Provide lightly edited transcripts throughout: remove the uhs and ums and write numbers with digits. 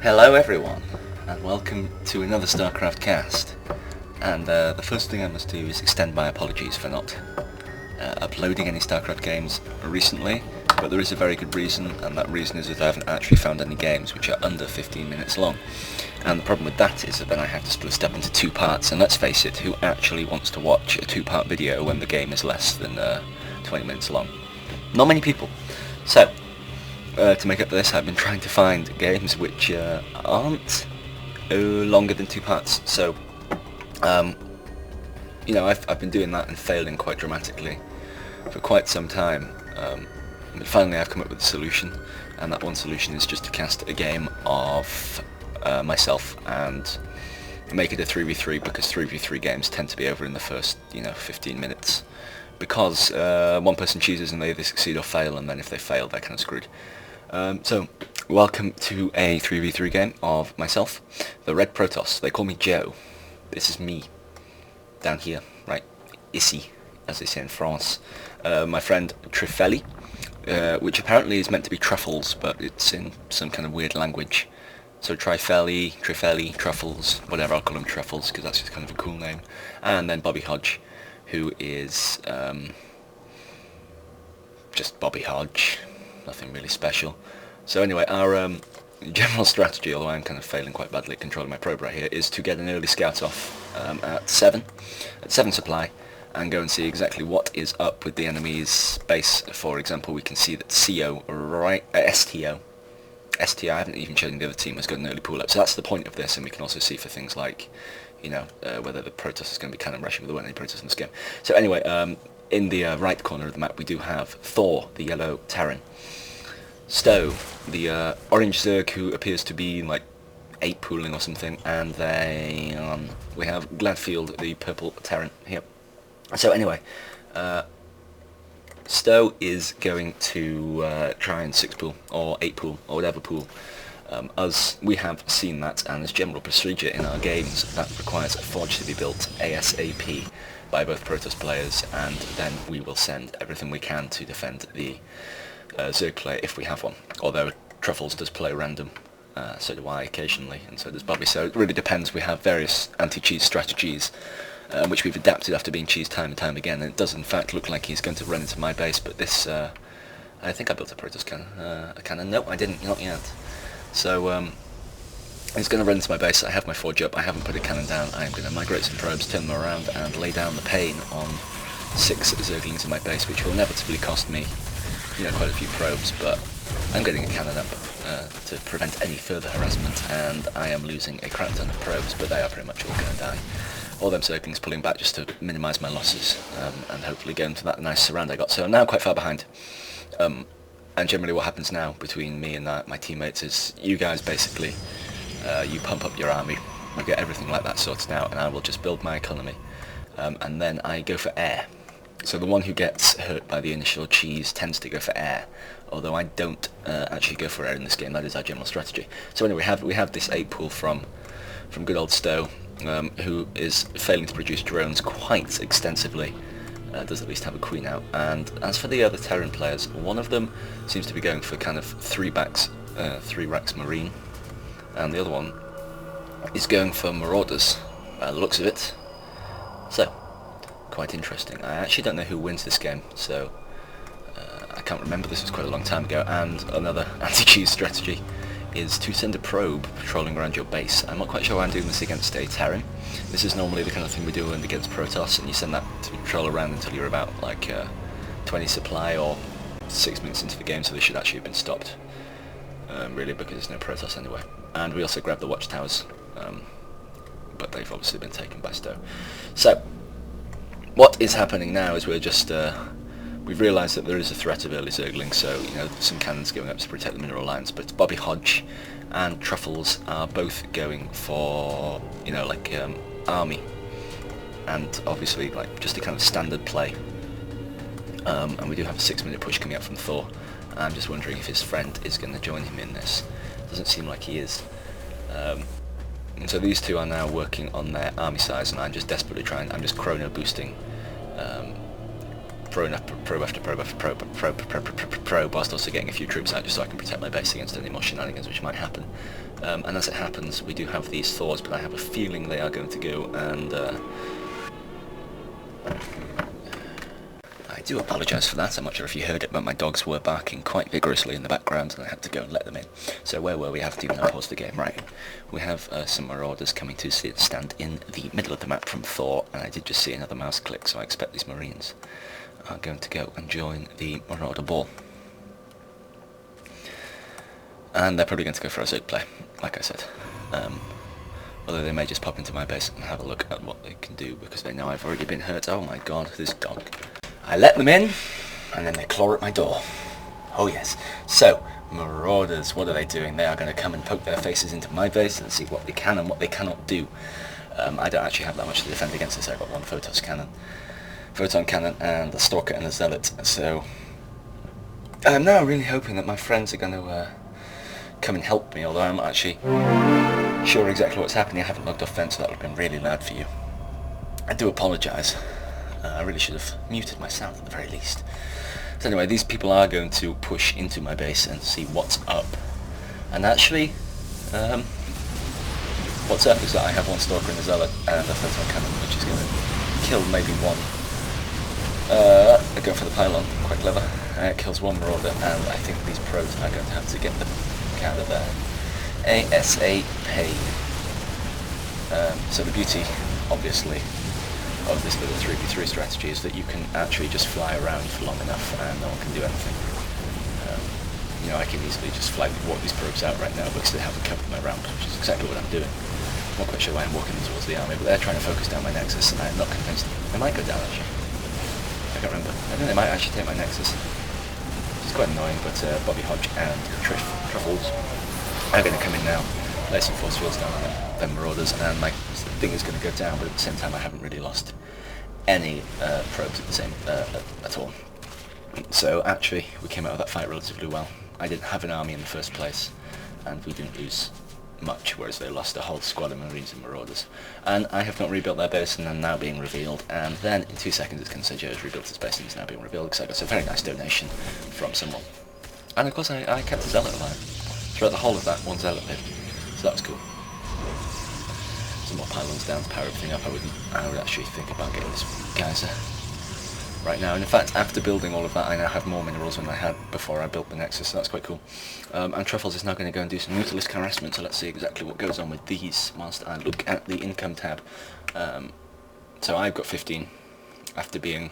Hello everyone, and welcome to another StarCraft cast. And the first thing I must do is extend my apologies for not uploading any StarCraft games recently, but there is a very good reason, and that reason is that I haven't actually found any games which are under 15 minutes long. And the problem with that is that then I have to split it up into two parts, and let's face it, who actually wants to watch a two-part video when the game is less than 20 minutes long? Not many people. So, to make up for this, I've been trying to find games which aren't longer than two parts. So, you know, I've been doing that and failing quite dramatically for quite some time. But finally, I've come up with a solution, and that one solution is just to cast a game of myself and make it a 3v3, because 3v3 games tend to be over in the first, 15 minutes. Because one person chooses and they either succeed or fail, and then if they fail, they're kind of screwed. So, welcome to a 3v3 game of myself, the Red Protoss. They call me Joe. This is me, down here, right? Ici, as they say in France. My friend Trifeli, which apparently is meant to be truffles, but it's in some kind of weird language. So Trifeli, Truffles, whatever, I'll call him Truffles, because that's just kind of a cool name. And then Bobby Hodge, who is just Bobby Hodge. Nothing really special. So anyway, our general strategy, although I'm kind of failing quite badly at controlling my probe right here, is to get an early scout off at 7 supply, and go and see exactly what is up with the enemy's base. For example, we can see that STO, I haven't even shown the other team, has got an early pull up. So that's the point of this, and we can also see for things like, whether the Protoss is going to be cannon rushing, with there weren't any Protoss in this game. So anyway, in the right corner of the map we do have Thor, the yellow Terran, Stowe, the orange Zerg, who appears to be like 8 pooling or something, and we have Gladfield, the purple Terran here. So anyway, Stowe is going to try and 6 pool, or 8 pool, or whatever pool. As we have seen that, and as general procedure in our games, that requires a forge to be built ASAP by both Protoss players, and then we will send everything we can to defend the Zerg player if we have one. Although Truffles does play random, so do I occasionally, and so does Bobby. So it really depends. We have various anti-cheese strategies, which we've adapted after being cheesed time and time again, and it does in fact look like he's going to run into my base, but this, I think I built a Protoss cannon. No, I didn't, not yet. So, he's going to run into my base. I have my forge up, I haven't put a cannon down. I am going to migrate some probes, turn them around, and lay down the pain on 6 Zerglings in my base, which will inevitably cost me, quite a few probes, but I'm getting a cannon up to prevent any further harassment, and I am losing a crap ton of probes, but they are pretty much all going to die. All them Zerglings pulling back just to minimise my losses, and hopefully go into that nice surround I got. So I'm now quite far behind. And generally what happens now between me and my teammates is you guys basically, you pump up your army, you get everything like that sorted out, and I will just build my economy. And then I go for air. So the one who gets hurt by the initial cheese tends to go for air, although I don't actually go for air in this game. That is our general strategy. So anyway, we have this 8 pool from good old Stowe, who is failing to produce drones quite extensively. Does at least have a queen out. And as for the other Terran players, one of them seems to be going for kind of 3 racks Marine, and the other one is going for Marauders, by the looks of it. So, quite interesting. I actually don't know who wins this game, so I can't remember. This was quite a long time ago. And another anti-cheese strategy is to send a probe patrolling around your base. I'm not quite sure why I'm doing this against a Terran. This is normally the kind of thing we do against Protoss, and you send that to patrol around until you're about like 20 supply or 6 minutes into the game, so they should actually have been stopped, really, because there's no Protoss anyway. And we also grab the watchtowers, but they've obviously been taken by Stowe. So, what is happening now is we're just, we've realised that there is a threat of early Zerglings, so, some cannons going up to protect the mineral lines, but Bobby Hodge and Truffles are both going for, army, and obviously, just a kind of standard play. And we do have a 6-minute push coming up from Thor. I'm just wondering if his friend is going to join him in this. Doesn't seem like he is. And so these two are now working on their army size, and I'm just desperately I'm just chrono boosting probe after probe, whilst also getting a few troops out just so I can protect my base against any more shenanigans which might happen. And as it happens, we do have these Thors, but I have a feeling they are going to go and... I do apologise for that. I'm not sure if you heard it, but my dogs were barking quite vigorously in the background, and I had to go and let them in. So where were we? I have to even pause the game. Right. We have some Marauders coming to stand in the middle of the map from Thor, and I did just see another mouse click, so I expect these Marines are going to go and join the Marauder ball. And they're probably going to go for a Zerg play, like I said. Although they may just pop into my base and have a look at what they can do, because they know I've already been hurt. Oh my god, this dog. I let them in, and then they claw at my door. Oh yes. So, Marauders, what are they doing? They are going to come and poke their faces into my base and see what they can and what they cannot do. I don't actually have that much to defend against this. I've got one photon cannon, and a Stalker and a Zealot. So, I'm now really hoping that my friends are going to come and help me, although I'm not actually sure exactly what's happening. I haven't logged off then, so that would have been really loud for you. I do apologise. I really should have muted my sound at the very least. So anyway, these people are going to push into my base and see what's up. And actually, what's up is that I have one Stalker and a Zealot and a photon cannon, which is going to kill maybe one. They're going for the pylon, quite clever. It kills one Marauder, and I think these pros are going to have to get them out of there ASAP. So the beauty, obviously, of this little 3v3 strategy is that you can actually just fly around for long enough and no one can do anything. You know, I can easily just walk these probes out right now because they haven't covered my round, which is exactly what I'm doing. I'm not quite sure why I'm walking towards the army, but they're trying to focus down my Nexus, and I'm not convinced. They might go down, actually. I can't remember. I think they might actually take my Nexus. It's quite annoying, but Bobby Hodge and Truffles are going to come in now, lay some force fields down on them Marauders, and my thing is going to go down, but at the same time I haven't really lost any probes at all. So actually we came out of that fight relatively well. I didn't have an army in the first place, and we didn't lose much, whereas they lost a whole squad of Marines and Marauders. And I have not rebuilt their base, and they're now being revealed, and then in 2 seconds it's going to say Joe's rebuilt his base and it's now being revealed, because I got a very nice donation from someone. And of course I kept a Zealot alive. Throughout the whole of that, one Zealot lived, so that was cool. Some more pylons down to power everything up. I would actually think about getting this geyser right now. And in fact, after building all of that, I now have more minerals than I had before I built the Nexus, so that's quite cool. And Truffles is now going to go and do some Mutalist harassment, so let's see exactly what goes on with these whilst I look at the income tab. So I've got 15, after being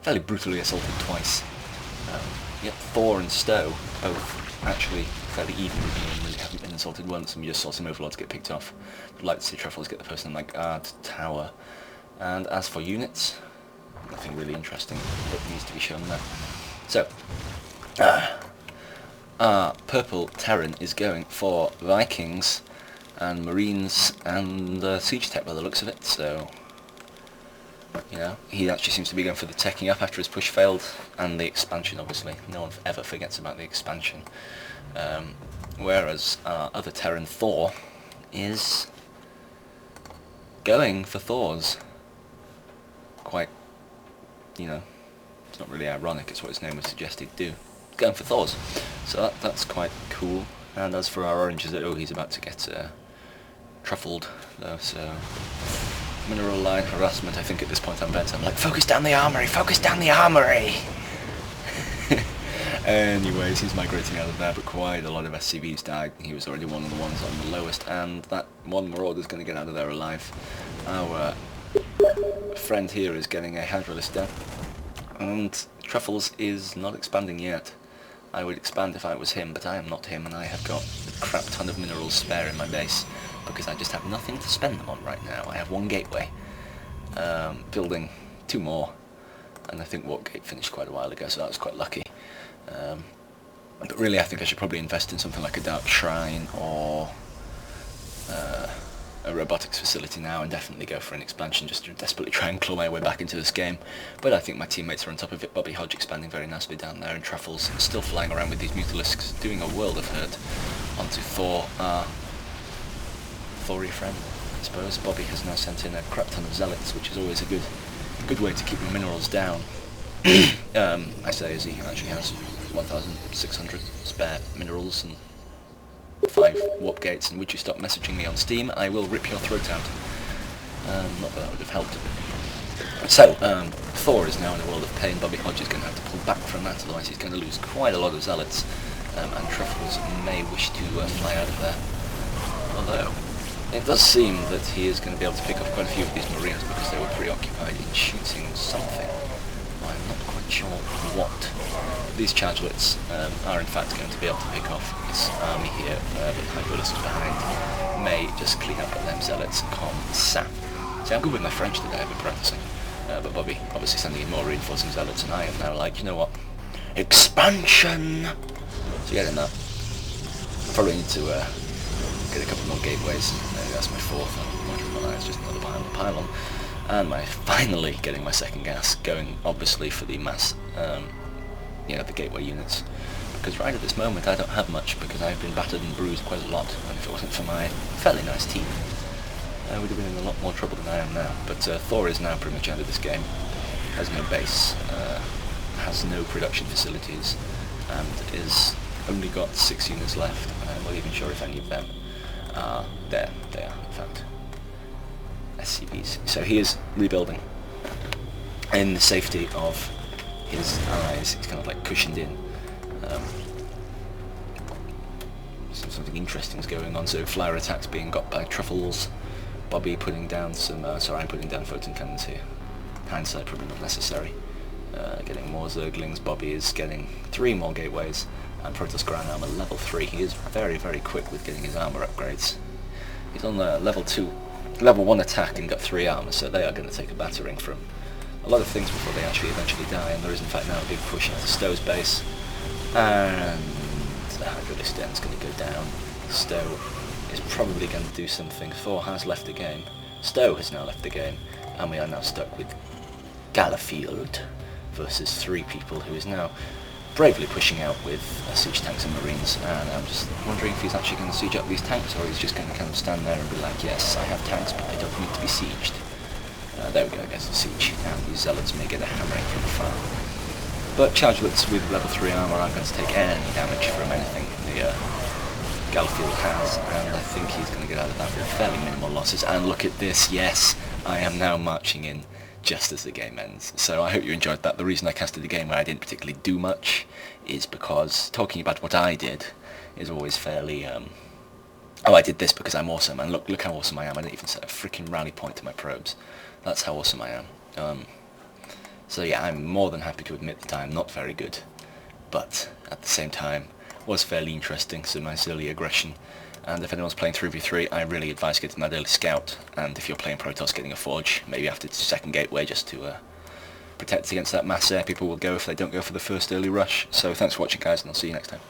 fairly brutally assaulted twice. Yep, Thor and Stowe, both actually fairly even with me and really haven't been insulted once, and we just saw some Overlords get picked off. I'd like to see Truffles get the person in my guard tower. And as for units, nothing really interesting that needs to be shown there. So, purple Terran is going for Vikings and Marines and Siege Tech by the looks of it, so... You know, he actually seems to be going for the teching up after his push failed, and the expansion, obviously. No one ever forgets about the expansion. Whereas our other Terran, Thor, is going for Thors. Quite, you know, it's not really ironic, it's what his name would suggest he'd do. Going for Thors. So that's quite cool. And as for our oranges, oh, he's about to get truffled, though, so... Mineral line harassment, I think at this point I'm bent. I'm like, focus down the armory, focus down the armory! Anyways, he's migrating out of there, but quite a lot of SCVs died. He was already one of the ones on the lowest, and that one Marauder's going to get out of there alive. Our friend here is getting a Hydralist down, and Truffles is not expanding yet. I would expand if I was him, but I am not him, and I have got a crap ton of minerals spare in my base, because I just have nothing to spend them on right now. I have one gateway, building 2 more, and I think Wargate finished quite a while ago, so that was quite lucky. But really I think I should probably invest in something like a Dark Shrine or a robotics facility now, and definitely go for an expansion just to desperately try and claw my way back into this game. But I think my teammates are on top of it. Bobby Hodge expanding very nicely down there, and Truffles still flying around with these Mutalisks, doing a world of hurt onto Thor, Thory friend, I suppose. Bobby has now sent in a crap ton of Zealots, which is always a good way to keep the minerals down. I say as he actually has 1,600 spare minerals, and 5 warp gates, and would you stop messaging me on Steam? I will rip your throat out. Not that that would have helped. So, Thor is now in a world of pain. Bobby Hodge is going to have to pull back from that, otherwise he's going to lose quite a lot of zealots, and Truffles may wish to fly out of there. Although, it does seem that he is going to be able to pick off quite a few of these Marines because they were preoccupied in shooting something. I'm not quite sure what. These Chargelets are in fact going to be able to pick off this army here, but Hydralisks behind may just clean up at them zealots comme ça. See, I'm good with my French today, I've been practicing. But Bobby obviously sending in more reinforcing zealots, and I am now like, you know what? Expansion! So yeah, then that. Probably need to get a couple more gateways. That's my 4th. It's just another pylon. And finally getting my 2nd gas, going obviously for the mass, the gateway units. Because right at this moment I don't have much, because I've been battered and bruised quite a lot, and if it wasn't for my fairly nice team, I would have been in a lot more trouble than I am now. But Thor is now pretty much out of this game, has no base, has no production facilities, and is only got 6 units left. I'm not even sure if any of them are there. They are, in fact. SCVs. So he is rebuilding in the safety of his allies. He's kind of like cushioned in. Something interesting is going on. So flyer attacks being got by Truffles. Bobby putting down some. I'm putting down photon cannons here. Hindsight probably not necessary. Getting more Zerglings. Bobby is getting 3 more gateways. And Protoss Ground Armor level 3. He is very, very quick with getting his armor upgrades. He's on the level 1 attack and got 3 armor, so they are going to take a battering from a lot of things before they actually eventually die, and there is in fact now a big push into Stowe's base. And the Hydralisk Den is going to go down. Stowe is probably going to do something. Thor has left the game. Stowe has now left the game, and we are now stuck with Gallowfield versus 3 people, who is now bravely pushing out with siege tanks and marines, and I'm just wondering if he's actually going to siege up these tanks, or he's just going to kind of stand there and be like, yes, I have tanks, but they don't need to be sieged. There we go, against the siege, and these zealots may get a hammering from afar. But Chargelets with level 3 armor aren't going to take any damage from anything the Gallowfield has, and I think he's going to get out of that with fairly minimal losses. And look at this, yes, I am now marching in just as the game ends. So I hope you enjoyed that. The reason I casted the game where I didn't particularly do much is because talking about what I did is always fairly, oh, I did this because I'm awesome, and look how awesome I am. I didn't even set a freaking rally point to my probes. That's how awesome I am. So yeah, I'm more than happy to admit that I'm not very good, but at the same time, was fairly interesting, so nice early aggression. And if anyone's playing 3v3, I really advise getting that early scout, and if you're playing Protoss, getting a forge, maybe after the 2nd gateway, just to protect against that mass air people will go if they don't go for the first early rush. So thanks for watching, guys, and I'll see you next time.